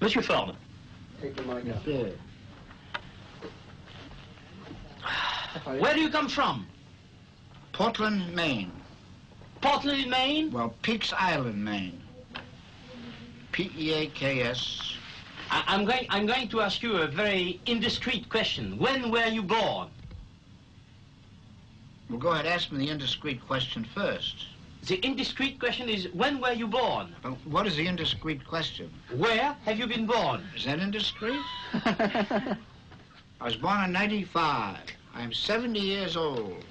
Monsieur Ford. Where do you come from? Portland, Maine. Portland, Maine? Well, Peaks Island, Maine. P-E-A-K-S. I'm going to ask you a very indiscreet question. When were you born? Well, go ahead, ask me the indiscreet question first. The indiscreet question is, when were you born? Well, what is the indiscreet question? Where have you been born? Is that indiscreet? I was born in 95. I'm 70 years old.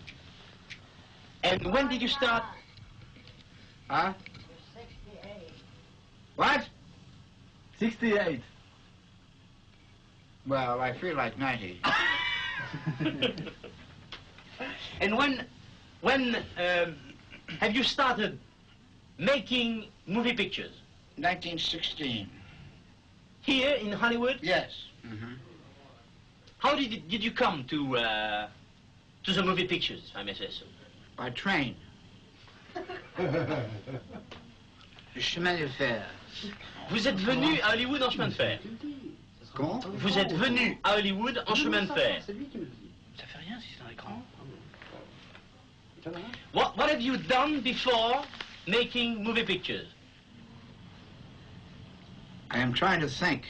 And when did you start? Huh? 68. What? 68. Well, I feel like 90. And when have you started making movie pictures? 1916. Here in Hollywood? Yes. Mm-hmm. How did you come to the movie pictures, if I may say so? By train. Le chemin de fer. Vous êtes venu à Hollywood en chemin de fer. Comment? Vous êtes venu à Hollywood en chemin de fer. Ça fait rien si c'est dans l'écran. What have you done before making movie pictures? I am trying to think.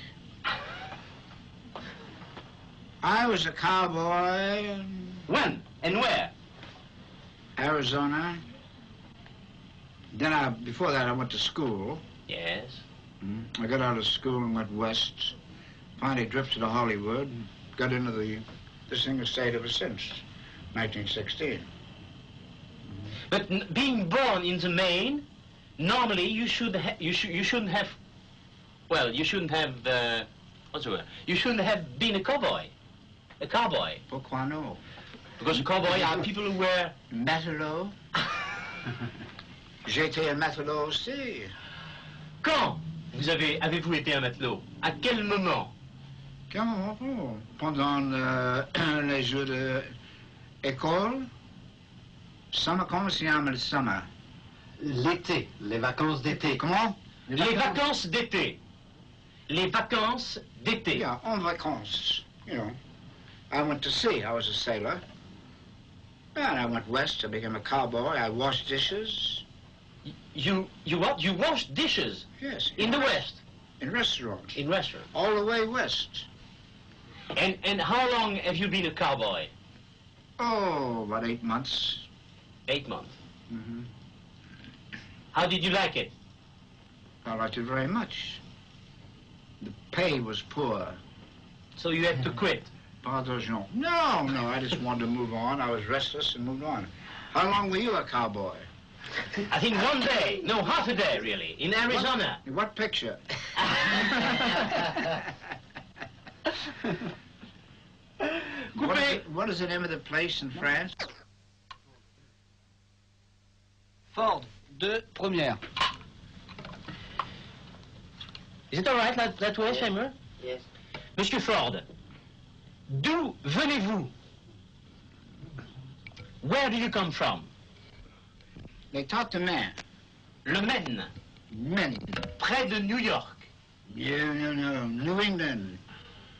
I was a cowboy in When and where? Arizona. Then before that I went to school. Yes. I got out of school and went west. Finally drifted to Hollywood. Got into the singer state ever since 1916. But being born in the Maine, normally you shouldn't have. Well, you shouldn't have. What's the word? You shouldn't have been a cowboy. A cowboy. Pourquoi no? Because a cowboy are people who wear. Matelot. J'ai été un matelot aussi. Quand avez-vous été un matelot? À quel moment? Comment? Pendant les jours d'école. Summer, comment se llama le summer? L'été, les vacances d'été. Comment? Les vacances d'été. Les vacances d'été. Yeah, en vacances. You know, I went to sea. I was a sailor. And I went west. I became a cowboy. I washed dishes. You what? You washed dishes? Yes. In the West? In restaurants. In restaurants. All the way west. And how long have you been a cowboy? Oh, about 8 months. 8 months. Mm-hmm. How did you like it? I liked it very much. The pay was poor. So you had to quit? Pas d'argent. No, I just wanted to move on. I was restless and moved on. How long were you a cowboy? I think 1 day. No, half a day, really. In Arizona. What picture? What is the name of the place in France? Ford, 2 premières. Is it all right that way, Seymour? Yes. Monsieur Ford, d'où venez-vous? Where do you come from? They talk to men. Le Maine, Men. près de New York. No. New England.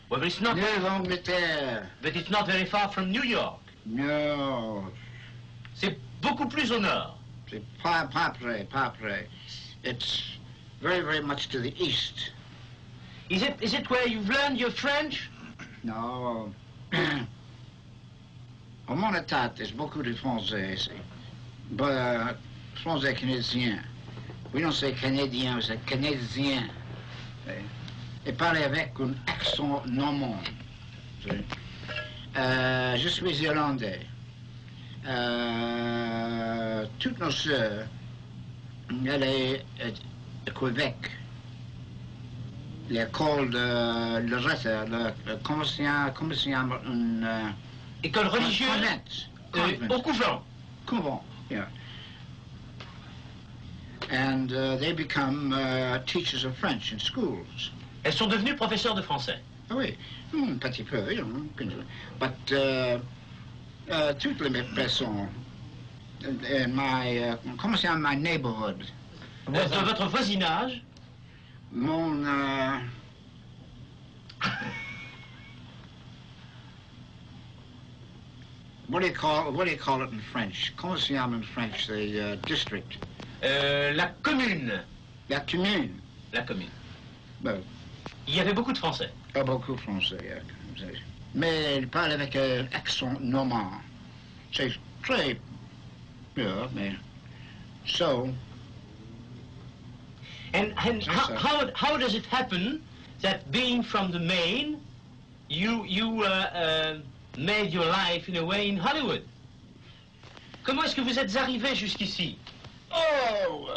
Well, but it's not. Nouvelle-Angleterre. But it's not very far from New York. No. C'est beaucoup plus au nord. C'est pas près. It's very, very much to the east. Is it where you've learned your French? No. Au mon état, there's beaucoup de Français ici. But Français canadien. We don't say Canadien, we say Canadien. Et parler avec un accent normand. Je suis irlandais. Toutes nos sœurs, elles est Québec. L'école de le reste, comment se llama une École religieuse convent. Au couvent. Couvent, yeah. And they become teachers of French in schools. Elles sont devenues professeurs de français. Ah oui, un petit peu, you know. But toutes les personnes in my, comment se llama, my neighborhood. Dans votre voisinage, Mon what do you call it in French? Comment se nomme in French, the district? La commune. La commune. La commune. Bon. Il y avait beaucoup de Français. Pas beaucoup français, mais il parle avec un accent normand. C'est très bien, mais so. And how does it happen that being from the Maine, you made your life in a way in Hollywood? Comment est-ce que vous êtes arrivé jusqu'ici? Oh,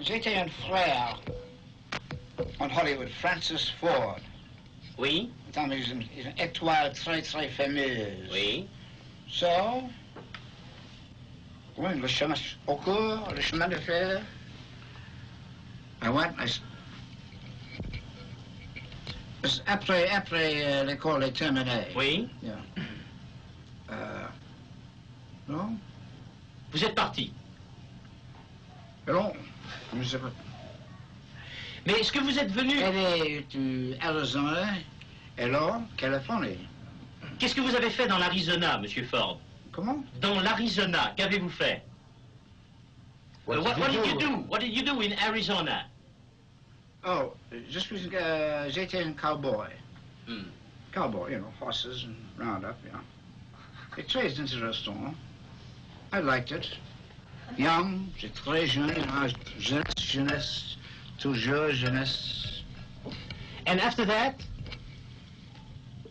j'étais un frère en Hollywood, Francis Ford. Oui. Il est une étoile très très fameuse. Oui. So, oui, le chemin au cours, le chemin de fer. Après l'école est terminée. Oui. Yeah. Non? Vous êtes parti. Non, je ne sais pas. Mais est-ce que vous êtes venu... Elle est du Arizona et là, Californie. Qu'est-ce que vous avez fait dans l'Arizona, Monsieur Ford? Comment? Dans l'Arizona, qu'avez-vous fait? What did you do? What did you do in Arizona? Oh, j'étais un cowboy. Hmm. Cowboy, you know, horses and roundup, yeah. It's très intéressant. I liked it. Young, j'étais très jeune, jeunesse, toujours jeunesse. And after that?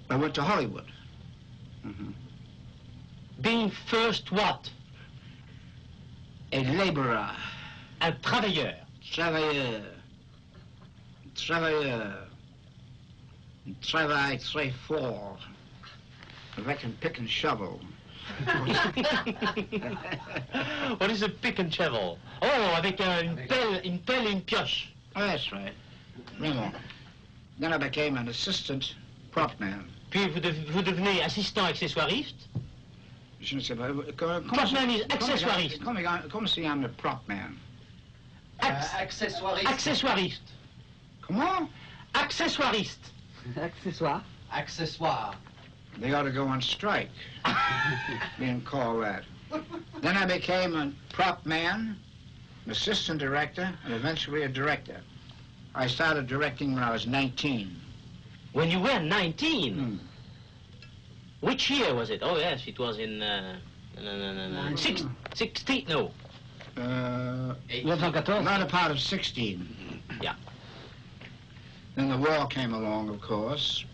I went to Hollywood. Being first what? A laborer. Un travailleur. Travailleur. Travail très fort. Avec un pick and shovel. What is a pick and shovel? Oh, avec une pelle et une pioche. Oh, that's right. Vraiment. Then I became an assistant prop man. Puis vous devenez assistant accessoiriste. Je ne sais pas. Prop man is accessoiriste. Comment se nomme le prop man? Accessoiriste. Accessoiriste. Comment? Accessoiriste. Accessoire. Accessoire. They ought to go on strike, being called that. Then I became a prop man, an assistant director, and eventually a director. I started directing when I was 19. When you were 19? Which year was it? Oh, yes, it was in... 16, no. 1914. Latter part of 16. Yeah. Then the war came along, of course.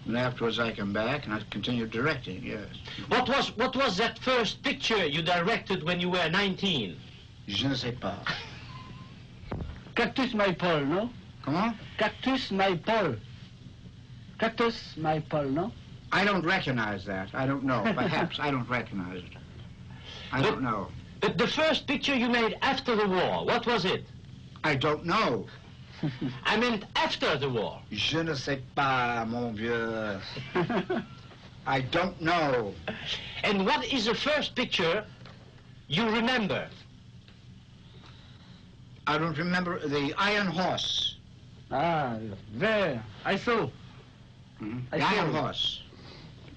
And afterwards I came back and I continued directing, yes. What was that first picture you directed when you were 19? Je ne sais pas. Cactus Maypole, no? Comment? Cactus Maypole. Cactus Maypole, no? I don't recognize that. I don't know. Perhaps I don't recognize it. I don't know. But the first picture you made after the war, what was it? I don't know. I meant after the war. Je ne sais pas, mon vieux. I don't know. And what is the first picture you remember? I don't remember the Iron Horse. Ah, there. I saw. The Iron Horse.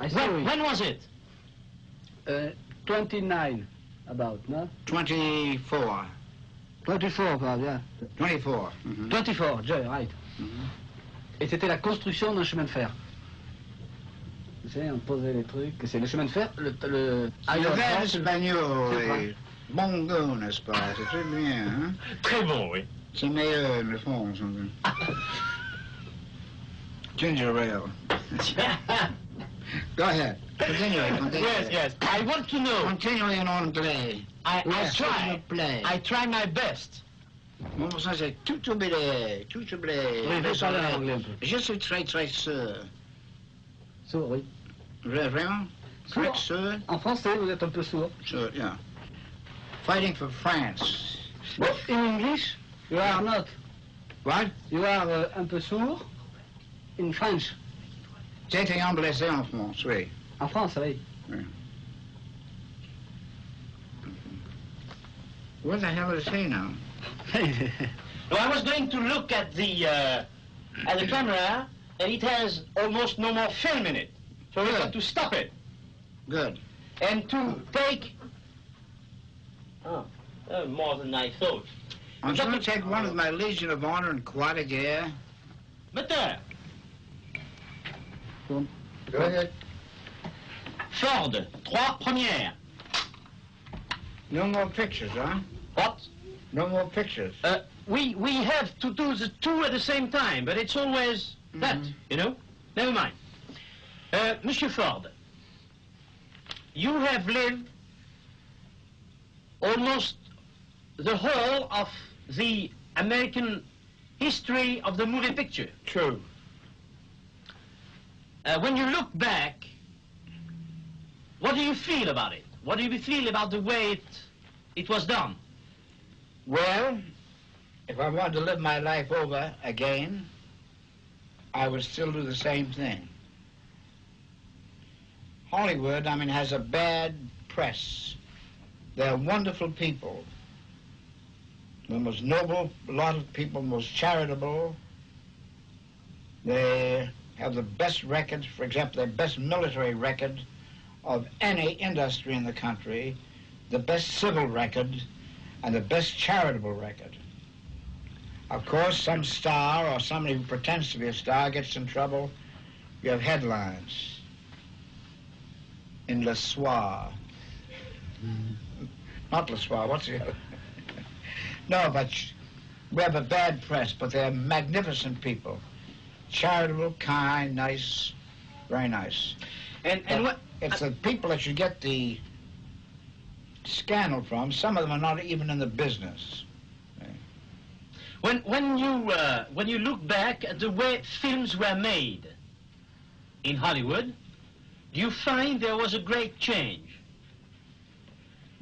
I saw it. When was it? 29, about, no? 24. 24, probably, yeah. 24. 24, yeah, right. Et c'était la construction d'un chemin de fer. Vous savez, on posait les trucs. C'est le chemin de fer, le Le verre espagnol est bon goût, n'est-ce pas? C'est très bien, hein? Très bon, oui. C'est meilleur, le fond. Ginger ale. Go ahead. Continue. Yes. I want to know. Continue en anglais. I S'il vous plaît. try my best. Mon ça c'est tout oublié. Oui, vous parlez en anglais un peu. Je suis très, très sûr. Sourd, oui. Vraiment? Très sûr? En français, vous êtes un peu sourd. Sûr, yeah. Fighting for France. But in English, you are not. What? You are un peu sourd. In French. J'ai été blessé en France, oui. En France, oui. What the hell is he now? No, I was going to look at the camera, and it has almost no more film in it. So we got to stop it. Good. And to take... more than I thought. I'm going to take one of my Legion of Honor and Croix de Guerre. Moteur. Go ahead. Ford, 3 premières. No more pictures, huh? What? No more pictures. We have to do the 2 at the same time, but it's always that, you know? Never mind. Monsieur Ford, you have lived almost the whole of the American history of the movie picture. True. When you look back, what do you feel about it? What do you feel about the way it was done? Well, if I wanted to live my life over again, I would still do the same thing. Hollywood, has a bad press. They're wonderful people. The most noble lot of people, most charitable. They have the best record, for example, the best military record of any industry in the country, the best civil record, and the best charitable record. Of course, some star or somebody who pretends to be a star gets in trouble. You have headlines in Le Soir. Not Le Soir, what's the other? No, but we have a bad press, but they're magnificent people. Charitable, kind, nice, very nice. And what... It's the people that you get the scandal from. Some of them are not even in the business. When you look back at the way films were made in Hollywood, do you find there was a great change?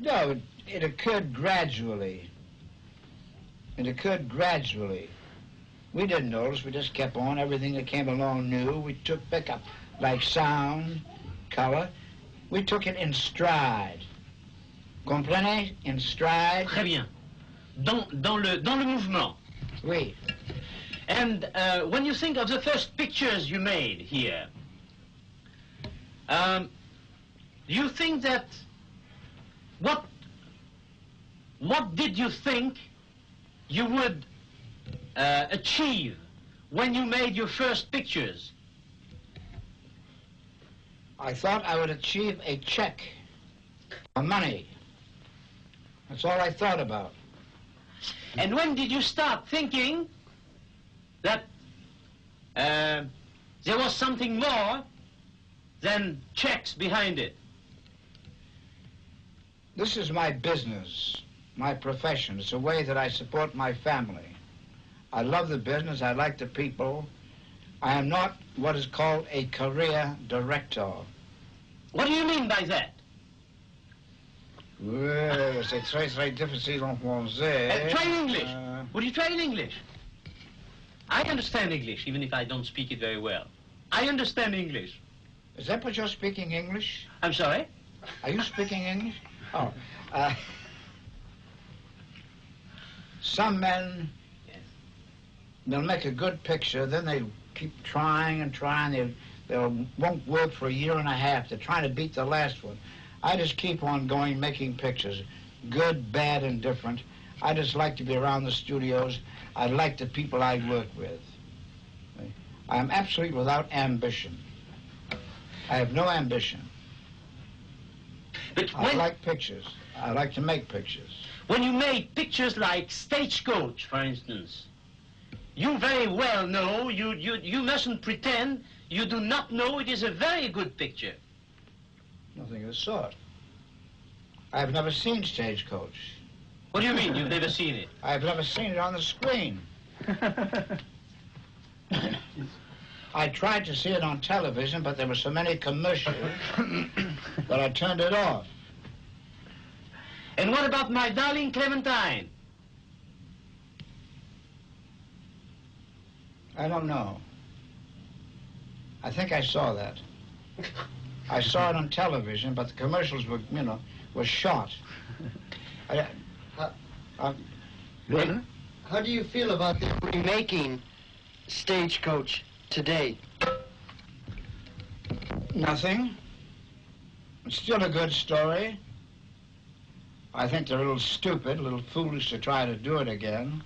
No, it occurred gradually. It occurred gradually. We didn't notice. We just kept on. Everything that came along new, we took pickup, like sound, color. We took it in stride. Comprenez? In stride. Très bien. Dans le mouvement. Oui. And when you think of the first pictures you made here, do you think that what did you think you would achieve when you made your first pictures? I thought I would achieve a check, money. That's all I thought about. And when did you start thinking that there was something more than checks behind it? This is my business, my profession. It's a way that I support my family. I love the business. I like the people. I am not what is called a career director. What do you mean by that? Well, c'est très, très difficile en français. Try in English. Would you try in English? I understand English, even if I don't speak it very well. I understand English. Is that what you're speaking English? I'm sorry? Are you speaking English? Oh. Some men, they'll make a good picture, then they keep trying and trying. They won't work for a year and a half. They're trying to beat the last one. I just keep on going, making pictures, good, bad, and different. I just like to be around the studios. I like the people I work with. I'm absolutely without ambition. I have no ambition. But I like pictures. I like to make pictures. When you make pictures like Stagecoach, for instance, you very well know, you mustn't pretend you do not know it is a very good picture. Nothing of the sort. I have never seen Stagecoach. What do you mean, you've never seen it? I have never seen it on the screen. I tried to see it on television, but there were so many commercials that I turned it off. And what about My Darling Clementine? I don't know. I think I saw that. I saw it on television, but the commercials were, were shot. How do you feel about the remaking Stagecoach today? Nothing. It's still a good story. I think they're a little stupid, a little foolish to try to do it again.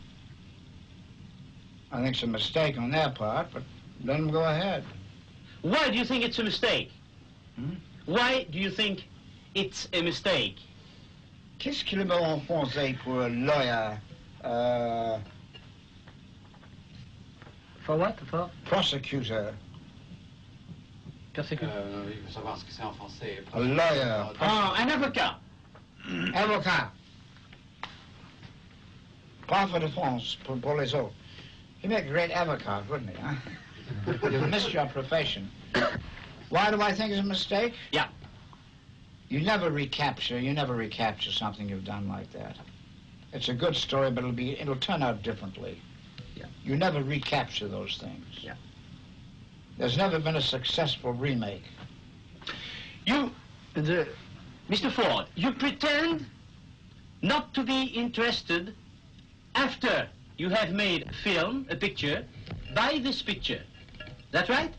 I think it's a mistake on their part, but let them go ahead. Why do you think it's a mistake? Why do you think it's a mistake? Qu'est-ce qu'il est en français pour a lawyer? For what? For Prosecutor. persécution. Il veut savoir ce que c'est en français. A lawyer. Ah, un avocat. Avocat. Parfait de France pour les autres. He'd make a great avocat, wouldn't he, huh? You've missed your profession. Why do I think it's a mistake? Yeah. You never recapture something you've done like that. It's a good story, but it'll turn out differently. Yeah. You never recapture those things. Yeah. There's never been a successful remake. Mr. Ford, you pretend not to be interested after you have made a film, a picture, by this picture. That right?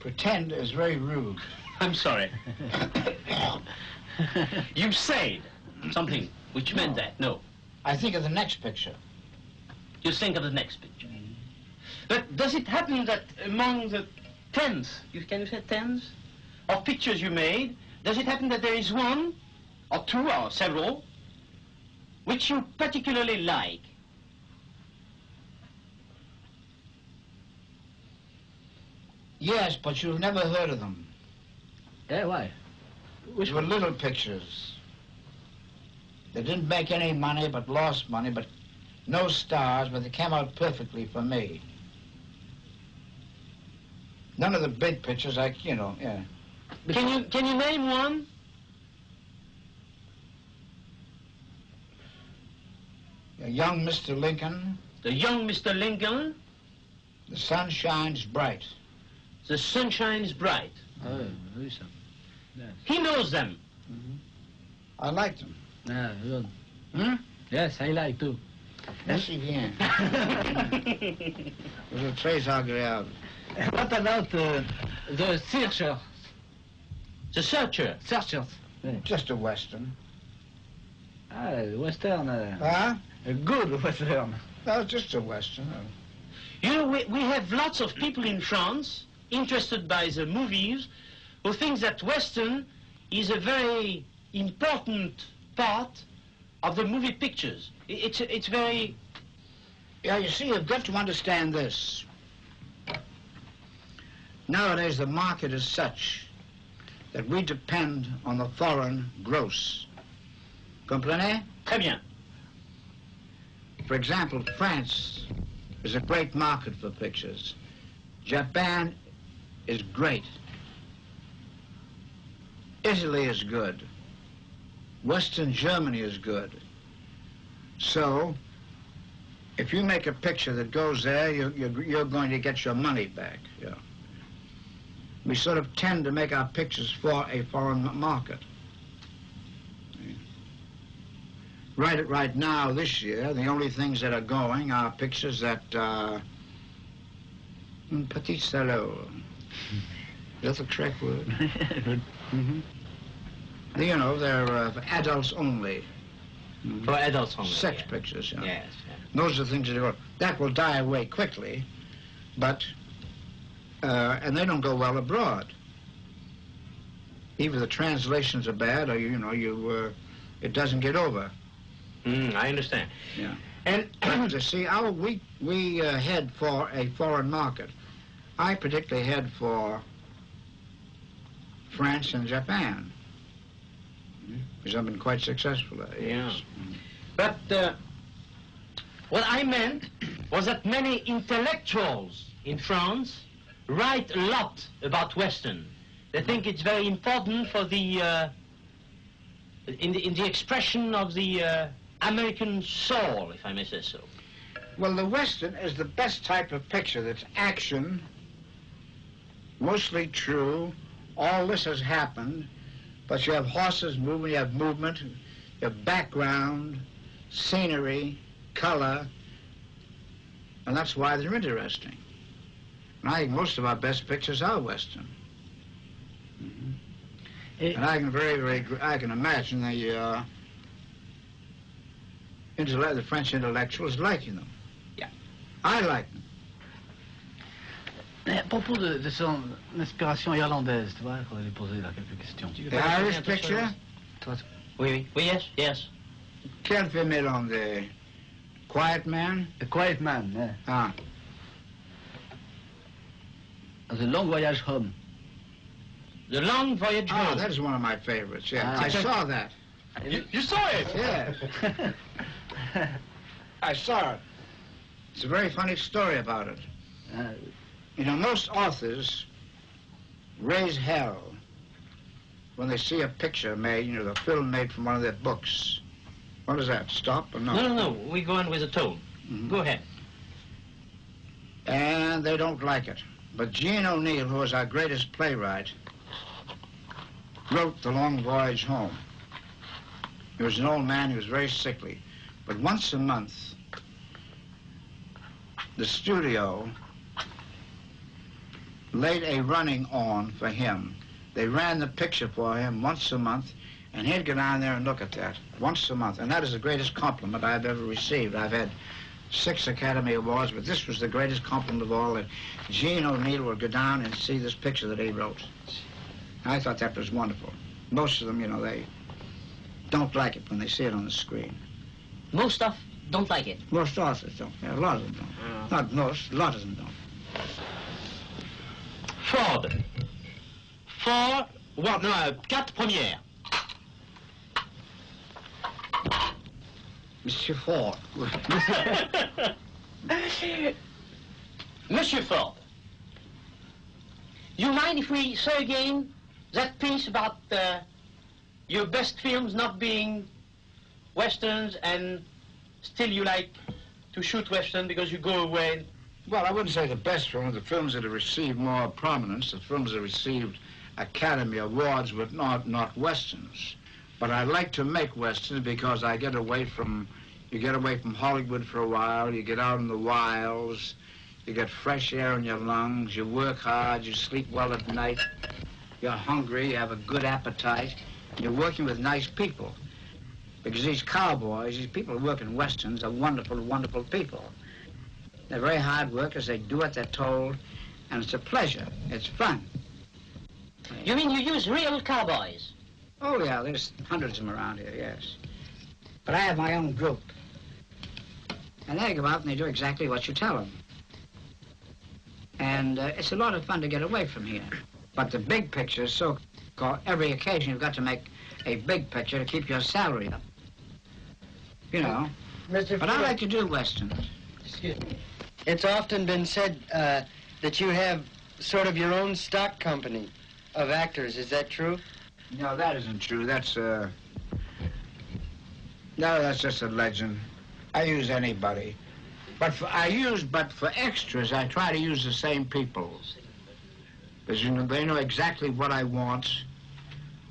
Pretend is very rude. I'm sorry. You said something which meant that. No. I think of the next picture. You think of the next picture. But does it happen that among the tens, can you say tens, of pictures you made, does it happen that there is one, or two, or several, which you particularly like? Yes, but you've never heard of them. Yeah, why? Which were little pictures. They didn't make any money, but lost money, but no stars, but they came out perfectly for me. None of the big pictures, yeah. Can you name one? A young Mr. Lincoln. The young Mr. Lincoln. The sun shines bright. The sunshine is bright. Oh, oui, ça. Yes. He knows them. I liked them. Ah, good. Yes, I like too. Merci bien. Vous êtes très agréable. What about the searchers? The searcher. Searchers. Just a Western. Ah, Western. Huh? A good Western. No, just a Western. You know, we have lots of people in France interested by the movies who think that Western is a very important part of the movie pictures. It's very... Yeah, you see, you've got to understand this. Nowadays, the market is such that we depend on the foreign gross. Comprenez? Très bien. For example, France is a great market for pictures. Japan is great. Italy is good. Western Germany is good. So, if you make a picture that goes there, you're going to get your money back. Yeah. We sort of tend to make our pictures for a foreign market. Right now, this year, the only things that are going are pictures that petit salaud. Is that the correct word? You know, they're for adults only. For adults only. Sex pictures, you know. Yes. Those are the things that will die away quickly, but, and they don't go well abroad. Either the translations are bad or, it doesn't get over. I understand. Yeah. And you see, we head for a foreign market. I particularly head for France and Japan, because I've been quite successful there. Yeah. Yes. But what I meant was that many intellectuals in France write a lot about Western. They think it's very important for the in the expression of the American soul, if I may say so. Well, the Western is the best type of picture. That's action, mostly true. All this has happened, but you have horses moving, you have movement, you have background, scenery, color, and that's why they're interesting. And I think most of our best pictures are Western. And I can imagine the French intellectuals liking them. Yeah. I like them. Mais à propos de son inspiration irlandaise, tu vois, qu'on allait poser là quelques questions. The Irish picture? Oui, yes, yes. Quel film est on the Quiet Man? The Quiet Man, yeah. Ah. The Long Voyage Home. The Long Voyage Oh, Home. that is one of my favorites, yeah. I saw that. You saw it? Yes. I saw it. It's a very funny story about it. You know, most authors raise hell when they see a picture made, you know, the film made from one of their books. What is that, stop or no? No. We go on with the tone. Mm-hmm. Go ahead. And they don't like it. But Jean O'Neill, who was our greatest playwright, wrote The Long Voyage Home. He was an old man, he was very sickly. But once a month, the studio laid a running on for him. They ran the picture for him once a month, and he'd go down there and look at that once a month. And that is the greatest compliment I've ever received. I've had 6 Academy Awards, but this was the greatest compliment of all, that Jean O'Neill would go down and see this picture that he wrote. I thought that was wonderful. Most of them, you know, they don't like it when they see it on the screen. Most of don't like it. Most authors don't. Yeah, a lot of them don't. Not most, a lot of them don't. Ford. 4, well, no, 4 premières. Monsieur Ford. Monsieur Ford, you mind if we say again that piece about your best films not being Westerns and still you like to shoot Western because you go away? Well, I wouldn't say the best film. The films that have received more prominence, the films that received Academy Awards, but not Westerns. But I like to make Westerns because you get away from Hollywood for a while, you get out in the wilds, you get fresh air in your lungs, you work hard, you sleep well at night, you're hungry, you have a good appetite, you're working with nice people. Because these cowboys, these people who work in Westerns are wonderful, wonderful people. They're very hard workers, they do what they're told, and it's a pleasure, it's fun. You mean you use real cowboys? Oh, yeah, there's hundreds of them around here, yes. But I have my own group. And they go out and they do exactly what you tell them. And it's a lot of fun to get away from here. But the big picture is so-called, every occasion you've got to make a big picture to keep your salary up. You know. But I like to do Westerns. Excuse me. It's often been said that you have sort of your own stock company of actors. Is that true? No, that isn't true. That's, no, that's just a legend. I use anybody. But for extras, I try to use the same people. Because, you know, they know exactly what I want.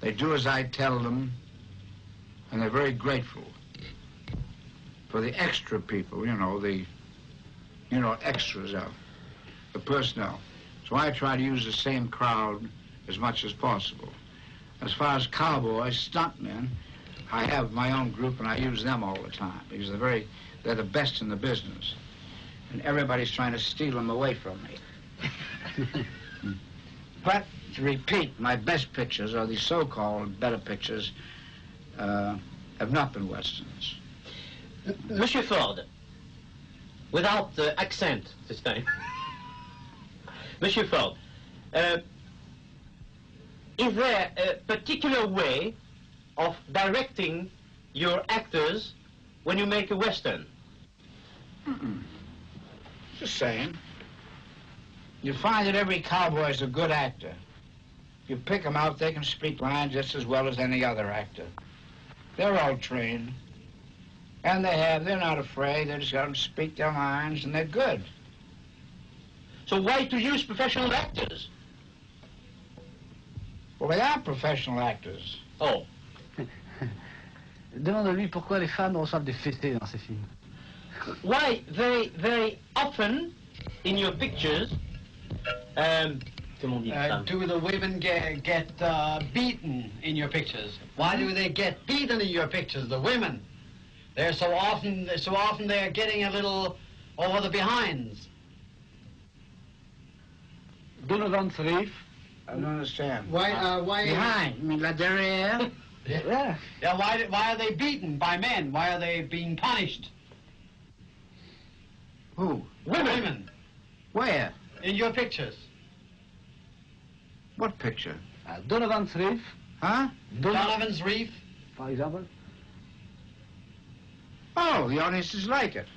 They do as I tell them, and they're very grateful. For the extra people, extras of the personnel. So I try to use the same crowd as much as possible. As far as cowboys, stuntmen, I have my own group and I use them all the time because they're the best in the business. And everybody's trying to steal them away from me. But, to repeat, my best pictures, or the so-called better pictures, have not been Westerns. Monsieur Ford, without the accent this time. Monsieur Ford, is there a particular way of directing your actors when you make a Western? Just saying. You find that every cowboy is a good actor. You pick them out, they can speak lines just as well as any other actor. They're all trained. And they're not afraid, they just got to speak their lines, and they're good. So why to use professional actors? Well, they are professional actors. Oh. Demande-lui pourquoi les femmes reçoivent des fessées dans ces films. Why very, very often in your pictures, Comment on dit femme? Do the women get beaten in your pictures? Why do they get beaten in your pictures? The women, they're so often they're getting a little over the behinds. Donovan's Reef. I don't understand. Why? Behind, you mean la derrière? Yeah. Yeah. Why are they beaten by men? Why are they being punished? Who? Women Where? in your pictures. What picture? Donovan's Reef, Huh? Donovan's Reef. par exemple. Oh, the audiences like it.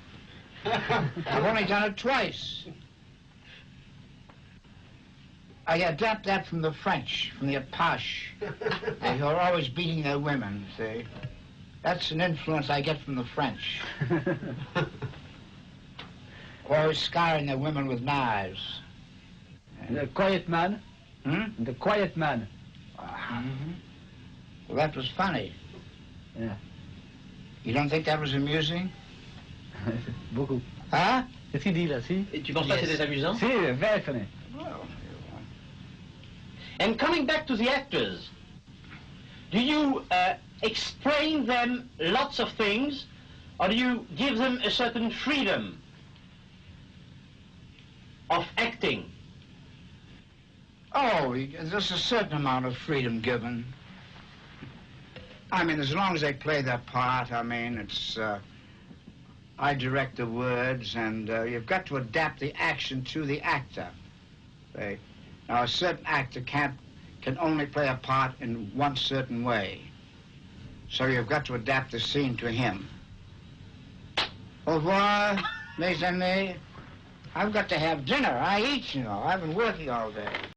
I've only done it twice. I adapt that from the French, from the Apache. Who are always beating their women, see? That's an influence I get from the French. Always scarring their women with knives. The Quiet Man. Hmm? The Quiet Man. Well, that was funny. Yeah. You don't think that was amusing? Beaucoup. Huh? Qu'est-ce qu'il dit là, si? Et tu penses pas que c'est amusant? Si, very funny. Well, And coming back to the actors, do you explain them lots of things, or do you give them a certain freedom of acting? oh, there's a certain amount of freedom given. I mean, as long as they play their part, I mean, it's, I direct the words, and you've got to adapt the action to the actor. See? Now, a certain actor can only play a part in one certain way. So you've got to adapt the scene to him. Au revoir, mes amis. I've got to have dinner. I eat, you know. I've been working all day.